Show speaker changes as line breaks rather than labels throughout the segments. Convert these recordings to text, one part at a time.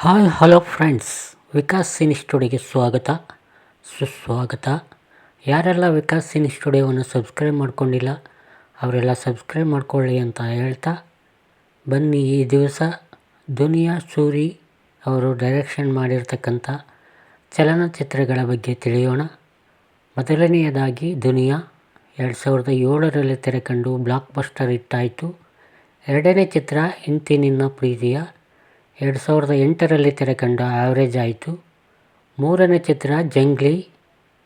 Hi hello friends, Vikas cine ಸ್ಟುಡಿಯೋಗೆ ಸ್ವಾಗತ ಸುಸ್ವಾಗತ. ಯಾರೆಲ್ಲ ವಿಕಾಸ್ ಸಿನಿ ಸ್ಟುಡಿಯೋವನ್ನು ಸಬ್ಸ್ಕ್ರೈಬ್ ಮಾಡ್ಕೊಂಡಿಲ್ಲ ಅವರೆಲ್ಲ ಸಬ್ಸ್ಕ್ರೈಬ್ ಮಾಡ್ಕೊಳ್ಳಿ ಅಂತ ಹೇಳ್ತಾ, ಬನ್ನಿ ಈ ದಿವಸ ದುನಿಯಾ ಸೂರಿ ಅವರು ಡೈರೆಕ್ಷನ್ ಮಾಡಿರ್ತಕ್ಕಂಥ ಚಲನಚಿತ್ರಗಳ ಬಗ್ಗೆ ತಿಳಿಯೋಣ. ಮೊದಲನೆಯದಾಗಿ ದುನಿಯಾ 2007ರಲ್ಲಿ ತೆರೆಕಂಡು ಬ್ಲಾಕ್ ಬಸ್ಟರ್ ಹಿಟ್ಟಾಯಿತು. ಎರಡನೇ ಚಿತ್ರ ಇಂತಿ ನಿನ್ನ ಪ್ರೀತಿಯ 2008ರಲ್ಲಿ ತೆರೆಕಂಡು ಆ್ಯಾವ್ರೇಜ್ ಆಯಿತು. ಮೂರನೇ ಚಿತ್ರ ಜಂಗ್ಲಿ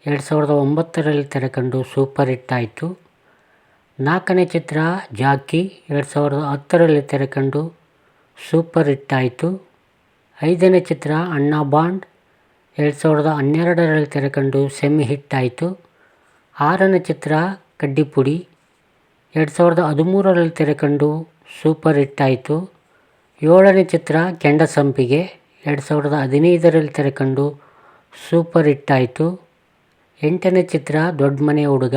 2009ರಲ್ಲಿ ತೆರೆಕಂಡು ಸೂಪರ್ ಹಿಟ್ ಆಯಿತು. ನಾಲ್ಕನೇ ಚಿತ್ರ ಜಾಕಿ 2010ರಲ್ಲಿ ತೆರೆಕಂಡು ಸೂಪರ್ ಹಿಟ್ ಆಯಿತು. ಐದನೇ ಚಿತ್ರ ಅಣ್ಣಾ ಬಾಂಡ್ 2012ರಲ್ಲಿ ತೆರೆಕಂಡು ಸೆಮಿ ಹಿಟ್ ಆಯಿತು. ಆರನೇ ಚಿತ್ರ ಕಡ್ಡಿಪುಡಿ 2013ರಲ್ಲಿ ತೆರೆಕಂಡು ಸೂಪರ್ ಹಿಟ್ ಆಯಿತು. ಏಳನೇ ಚಿತ್ರ ಕೆಂಡಸಂಪಿಗೆ 2015ರಲ್ಲಿ ತೆರೆಕಂಡು ಸೂಪರ್ ಹಿಟ್ ಆಯಿತು. ಎಂಟನೇ ಚಿತ್ರ ದೊಡ್ಡ ಮನೆ ಹುಡುಗ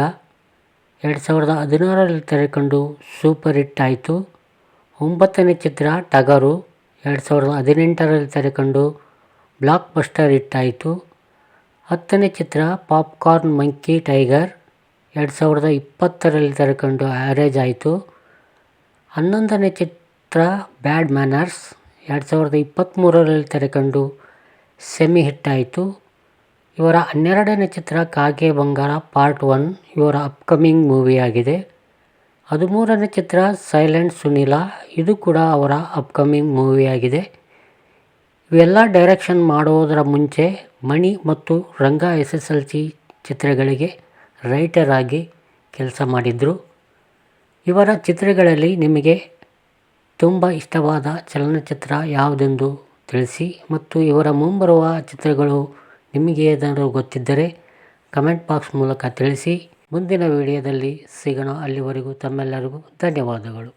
2016ರಲ್ಲಿ ತೆರೆಕಂಡು ಸೂಪರ್ ಹಿಟ್ ಆಯಿತು. ಒಂಬತ್ತನೇ ಚಿತ್ರ ಟಗರು 2018ರಲ್ಲಿ ತೆರೆಕಂಡು ಬ್ಲಾಕ್ ಬಸ್ಟರ್ ಹಿಟ್ ಆಯಿತು. ಹತ್ತನೇ ಚಿತ್ರ ಪಾಪ್ಕಾರ್ನ್ ಮಂಕಿ ಟೈಗರ್ 2020ರಲ್ಲಿ ತೆರೆಕಂಡು ಆ್ಯಾವ್ರೇಜ್ ಆಯಿತು. 11ನೇ ಚಿತ್ರ ಬ್ಯಾಡ್ ಮ್ಯಾನರ್ಸ್ 2023ರಲ್ಲಿ ತೆರೆಕಂಡು ಸೆಮಿ ಹಿಟ್ ಆಯಿತು. ಇವರ 12ನೇ ಚಿತ್ರ ಕಾಗೆ ಬಂಗಾರ ಪಾರ್ಟ್ 1 ಇವರ ಅಪ್ಕಮಿಂಗ್ ಮೂವಿಯಾಗಿದೆ. 13ನೇ ಚಿತ್ರ ಸೈಲೆಂಟ್ ಸುನೀಲ, ಇದು ಕೂಡ ಅವರ ಅಪ್ಕಮಿಂಗ್ ಮೂವಿಯಾಗಿದೆ. ಇವೆಲ್ಲ ಡೈರೆಕ್ಷನ್ ಮಾಡೋದರ ಮುಂಚೆ ಮಣಿ ಮತ್ತು ರಂಗ SSLC ಚಿತ್ರಗಳಿಗೆ ರೈಟರ್ ಆಗಿ ಕೆಲಸ ಮಾಡಿದರು. ಇವರ ಚಿತ್ರಗಳಲ್ಲಿ ನಿಮಗೆ ತುಂಬ ಇಷ್ಟವಾದ ಚಲನಚಿತ್ರ ಯಾವುದೆಂದು ತಿಳಿಸಿ, ಮತ್ತು ಇವರ ಮುಂಬರುವ ಚಿತ್ರಗಳು ನಿಮಗೆ ಏನಾದರೂ ಗೊತ್ತಿದ್ದರೆ ಕಮೆಂಟ್ ಬಾಕ್ಸ್ ಮೂಲಕ ತಿಳಿಸಿ. ಮುಂದಿನ ವಿಡಿಯೋದಲ್ಲಿ ಸಿಗೋಣ. ಅಲ್ಲಿವರೆಗೂ ತಮ್ಮೆಲ್ಲರಿಗೂ ಧನ್ಯವಾದಗಳು.